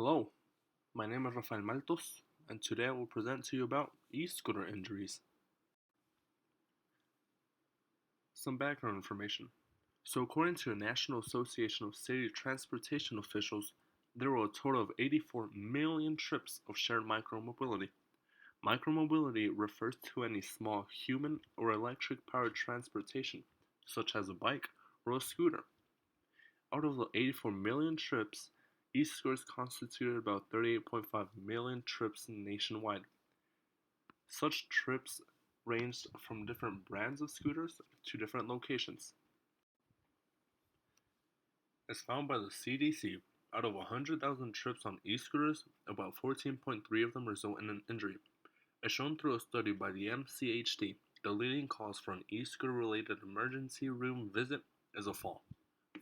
Hello, my name is Rafael Maltos, and today I will present to you about e-scooter injuries. Some background information. So according to the National Association of City Transportation Officials, there were a total of 84 million trips of shared micromobility. Micromobility refers to any small human or electric powered transportation, such as a bike or a scooter. Out of the 84 million trips, e-scooters constituted about 38.5 million trips nationwide. Such trips ranged from different brands of scooters to different locations. As found by the CDC, out of 100,000 trips on e-scooters, about 14.3 of them result in an injury. As shown through a study by the MCHD, the leading cause for an e-scooter related emergency room visit is a fall.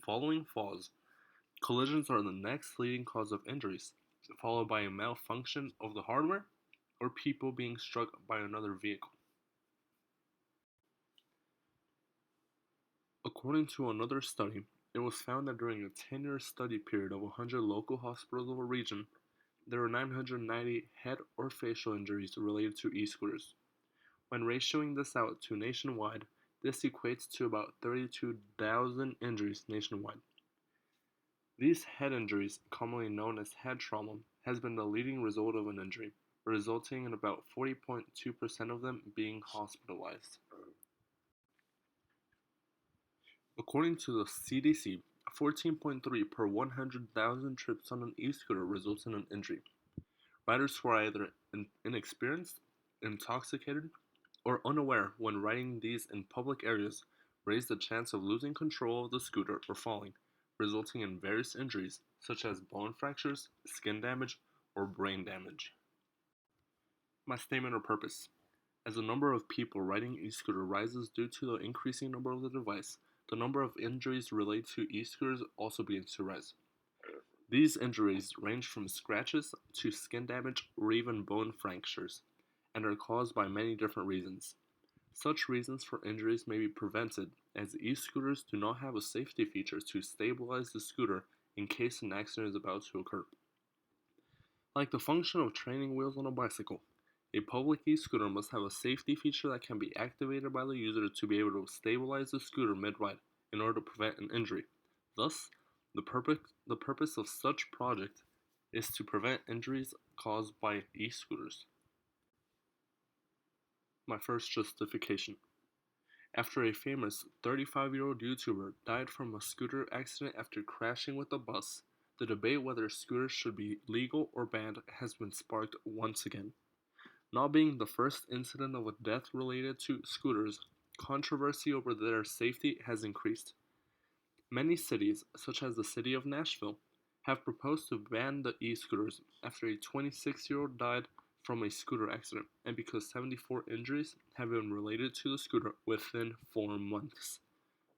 Following falls, collisions are the next leading cause of injuries, followed by a malfunction of the hardware or people being struck by another vehicle. According to another study, it was found that during a 10-year study period of 100 local hospitals of a region, there were 990 head or facial injuries related to e-scooters. When ratioing this out to nationwide, this equates to about 32,000 injuries nationwide. These head injuries, commonly known as head trauma, has been the leading result of an injury, resulting in about 40.2% of them being hospitalized. According to the CDC, 14.3 per 100,000 trips on an e-scooter results in an injury. Riders who are either inexperienced, intoxicated, or unaware when riding these in public areas raise the chance of losing control of the scooter or falling, resulting in various injuries such as bone fractures, skin damage, or brain damage. My statement or purpose. As the number of people riding e-scooter rises due to the increasing number of the device, the number of injuries related to e-scooters also begins to rise. These injuries range from scratches to skin damage or even bone fractures, and are caused by many different reasons. Such reasons for injuries may be prevented, as e-scooters do not have a safety feature to stabilize the scooter in case an accident is about to occur. Like the function of training wheels on a bicycle, a public e-scooter must have a safety feature that can be activated by the user to be able to stabilize the scooter mid-ride in order to prevent an injury. Thus, the purpose of such project is to prevent injuries caused by e-scooters. My first justification. After a famous 35-year-old YouTuber died from a scooter accident after crashing with a bus, the debate whether scooters should be legal or banned has been sparked once again. Not being the first incident of a death related to scooters, controversy over their safety has increased. Many cities, such as the city of Nashville, have proposed to ban the e-scooters after a 26-year-old died from a scooter accident and because 74 injuries have been related to the scooter within 4 months,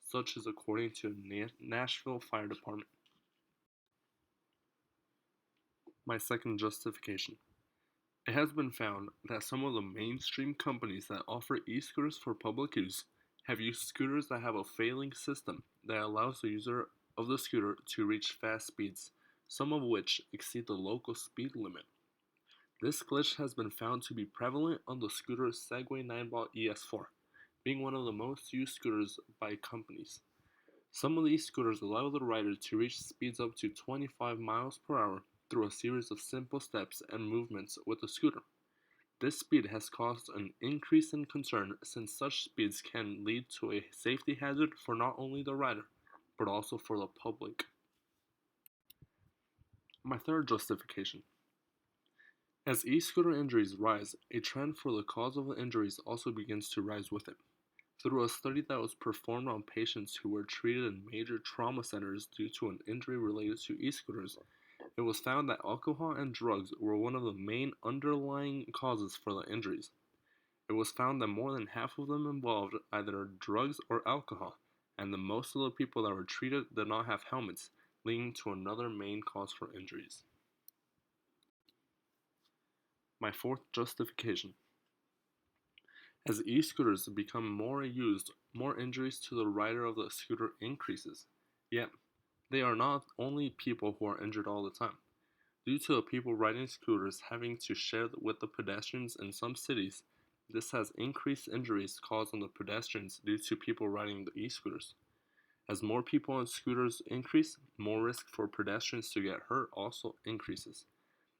such is according to Nashville Fire Department. My second justification. It has been found that some of the mainstream companies that offer e-scooters for public use have used scooters that have a failing system that allows the user of the scooter to reach fast speeds, some of which exceed the local speed limit. This glitch has been found to be prevalent on the scooter Segway Ninebot ES4, being one of the most used scooters by companies. Some of these scooters allow the rider to reach speeds up to 25 miles per hour through a series of simple steps and movements with the scooter. This speed has caused an increase in concern since such speeds can lead to a safety hazard for not only the rider, but also for the public. My third justification. As e-scooter injuries rise, a trend for the cause of the injuries also begins to rise with it. Through a study that was performed on patients who were treated in major trauma centers due to an injury related to e-scooters, it was found that alcohol and drugs were one of the main underlying causes for the injuries. It was found that more than half of them involved either drugs or alcohol, and that most of the people that were treated did not have helmets, leading to another main cause for injuries. My fourth justification. As e-scooters become more used, more injuries to the rider of the scooter increases. Yet, they are not only people who are injured all the time. Due to the people riding scooters having to share with the pedestrians in some cities, this has increased injuries caused on the pedestrians due to people riding the e-scooters. As more people on scooters increase, more risk for pedestrians to get hurt also increases.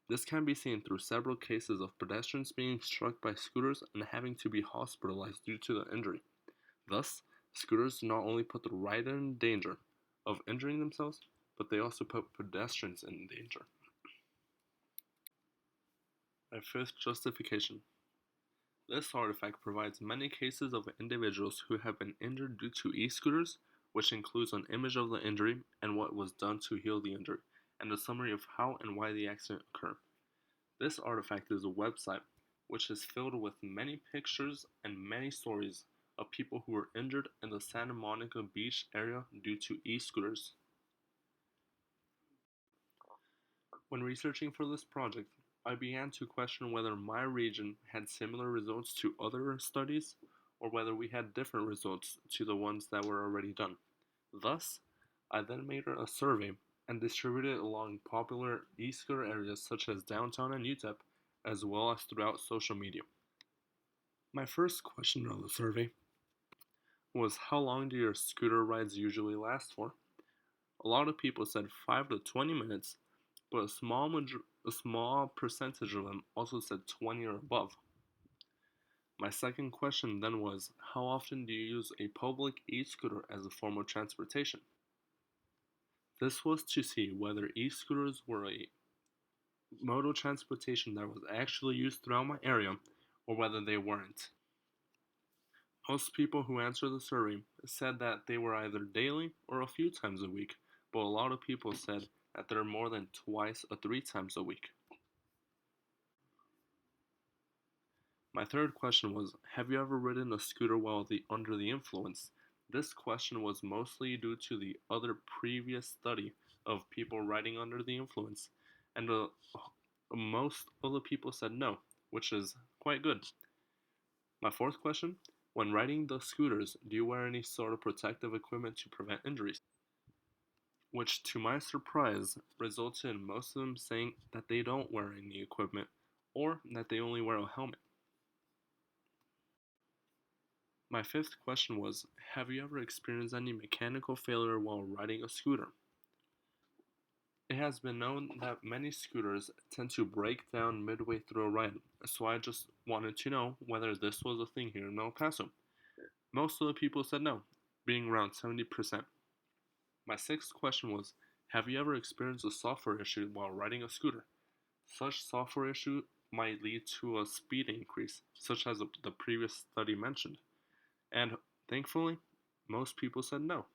This can be seen through several cases of pedestrians being struck by scooters and having to be hospitalized due to the injury. Thus, scooters not only put the rider in danger of injuring themselves, but they also put pedestrians in danger. My fifth justification. This artifact provides many cases of individuals who have been injured due to e-scooters, which includes an image of the injury and what was done to heal the injury, and a summary of how and why the accident occurred. This artifact is a website which is filled with many pictures and many stories of people who were injured in the Santa Monica Beach area due to e-scooters. When researching for this project, I began to question whether my region had similar results to other studies or whether we had different results to the ones that were already done. Thus, I then made a survey and distributed it along popular e-scooter areas such as downtown and UTEP, as well as throughout social media. My first question on the survey was, how long do your scooter rides usually last for? A lot of people said 5 to 20 minutes, but a small percentage of them also said 20 or above. My second question then was, how often do you use a public e-scooter as a form of transportation? This was to see whether e-scooters were a mode of transportation that was actually used throughout my area or whether they weren't. Most people who answered the survey said that they were either daily or a few times a week, but a lot of people said that they're more than twice or 3 times a week. My third question was, have you ever ridden a scooter while under the influence? This question was mostly due to the other previous study of people riding under the influence, and most of the people said no, which is quite good. My fourth question, when riding the scooters, do you wear any sort of protective equipment to prevent injuries? Which, to my surprise, resulted in most of them saying that they don't wear any equipment or that they only wear a helmet. My fifth question was, have you ever experienced any mechanical failure while riding a scooter? It has been known that many scooters tend to break down midway through a ride, so I just wanted to know whether this was a thing here in El Paso. Most of the people said no, being around 70%. My sixth question was, have you ever experienced a software issue while riding a scooter? Such software issue might lead to a speed increase, such as the previous study mentioned. And thankfully, most people said no.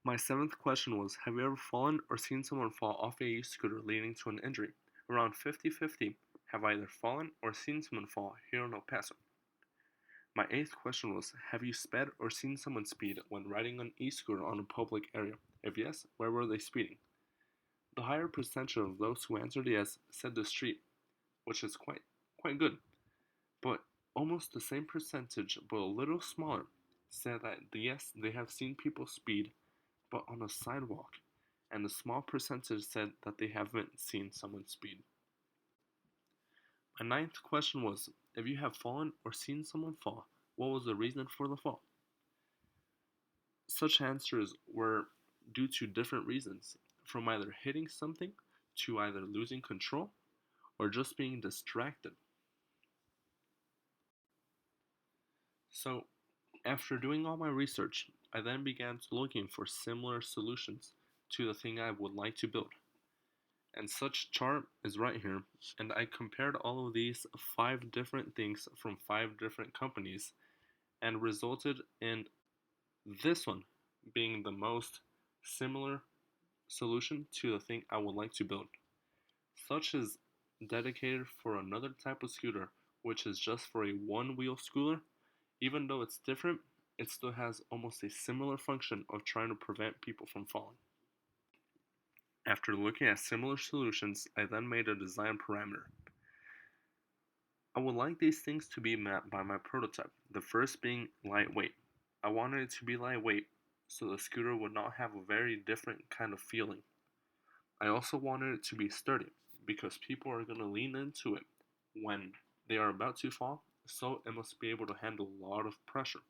My seventh question was, have you ever fallen or seen someone fall off a e-scooter leading to an injury? Around 50-50 have either fallen or seen someone fall here in El Paso. My eighth question was, have you sped or seen someone speed when riding an e-scooter on a public area? If yes, where were they speeding? The higher percentage of those who answered yes said the street, which is quite good. But almost the same percentage, but a little smaller, said that yes, they have seen people speed, but on a sidewalk, and a small percentage said that they haven't seen someone speed. My ninth question was, if you have fallen or seen someone fall, what was the reason for the fall? Such answers were due to different reasons, from either hitting something to either losing control or just being distracted. So, after doing all my research, I then began looking for similar solutions to the thing I would like to build. And such chart is right here, and I compared all of these 5 different things from 5 different companies and resulted in this one being the most similar solution to the thing I would like to build. Such is dedicated for another type of scooter, which is just for a one-wheel scooter. Even though it's different, it still has almost a similar function of trying to prevent people from falling. After looking at similar solutions, I then made a design parameter. I would like these things to be mapped by my prototype, the first being lightweight. I wanted it to be lightweight so the scooter would not have a very different kind of feeling. I also wanted it to be sturdy because people are going to lean into it when they are about to fall, so it must be able to handle a lot of pressure.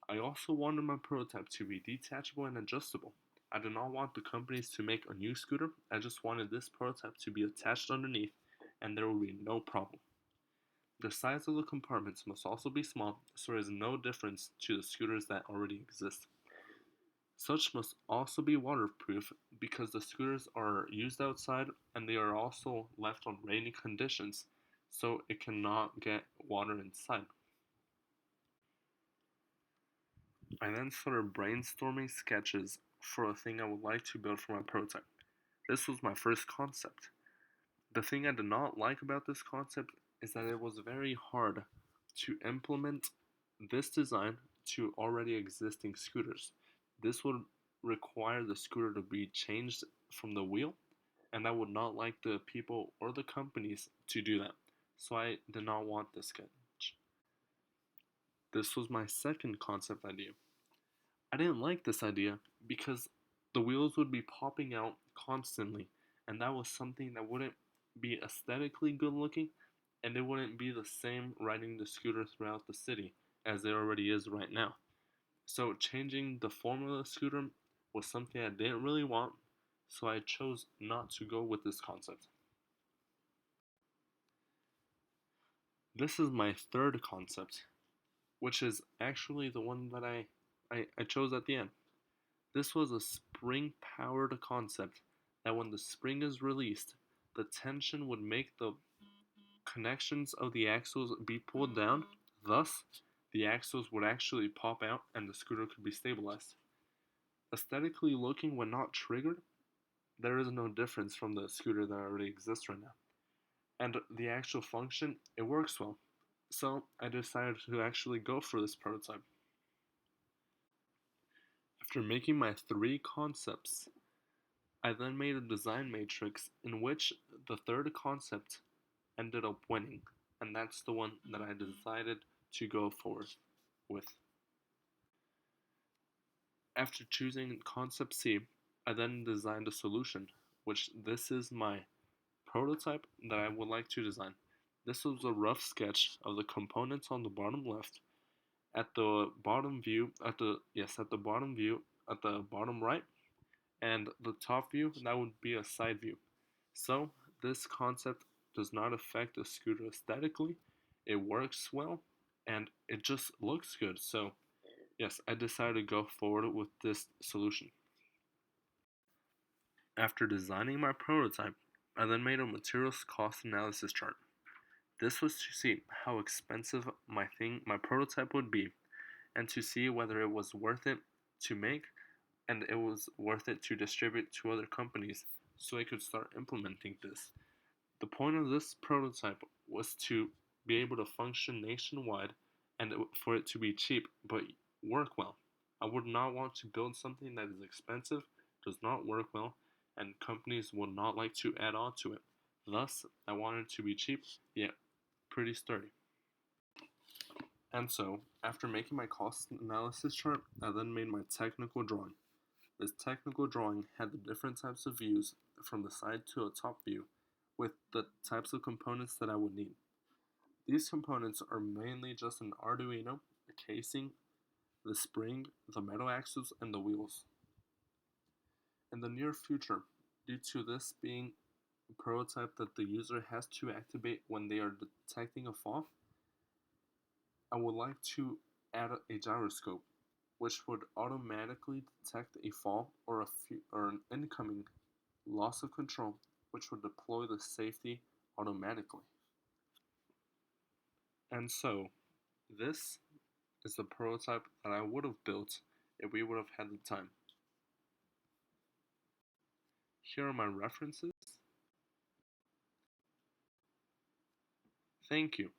I also wanted my prototype to be detachable and adjustable. I did not want the companies to make a new scooter, I just wanted this prototype to be attached underneath and there would be no problem. The size of the compartments must also be small, so there is no difference to the scooters that already exist. Such must also be waterproof because the scooters are used outside and they are also left on rainy conditions, so it cannot get water inside. I then started brainstorming sketches for a thing I would like to build for my prototype. This was my first concept. The thing I did not like about this concept is that it was very hard to implement this design to already existing scooters. This would require the scooter to be changed from the wheel, and I would not like the people or the companies to do that. So I did not want this sketch. This was my second concept idea. I didn't like this idea because the wheels would be popping out constantly, and that was something that wouldn't be aesthetically good looking, and it wouldn't be the same riding the scooter throughout the city as it already is right now. So, changing the form of the scooter was something I didn't really want, so I chose not to go with this concept. This is my third concept, which is actually the one that I chose at the end. This was a spring powered concept that when the spring is released, the tension would make the connections of the axles be pulled down, thus, the axles would actually pop out and the scooter could be stabilized. Aesthetically looking, when not triggered, there is no difference from the scooter that already exists right now. And the actual function, it works well. So I decided to actually go for this prototype. After making my three concepts, I then made a design matrix in which the third concept ended up winning, and that's the one that I decided to go forward with. After choosing concept C, I then designed a solution, which this is my prototype that I would like to design. This was a rough sketch of the components on the bottom left, at the bottom view, at the bottom view, at the bottom right, and the top view, that would be a side view. So, this concept does not affect the scooter aesthetically, it works well, and it just looks good. So, yes, I decided to go forward with this solution. After designing my prototype, I then made a materials cost analysis chart. This was to see how expensive my prototype would be, and to see whether it was worth it to make and it was worth it to distribute to other companies so I could start implementing this. The point of this prototype was to be able to function nationwide and for it to be cheap but work well. I would not want to build something that is expensive, does not work well, and companies would not like to add on to it. Thus, I wanted it to be cheap yet pretty sturdy. And so, after making my cost analysis chart, I then made my technical drawing. This technical drawing had the different types of views from the side to a top view with the types of components that I would need. These components are mainly just an Arduino, a casing, the spring, the metal axles, and the wheels. In the near future, due to this being a prototype that the user has to activate when they are detecting a fall, I would like to add a gyroscope, which would automatically detect a fall or an incoming loss of control, which would deploy the safety automatically. And so, this is the prototype that I would have built if we would have had the time. Here are my references. Thank you.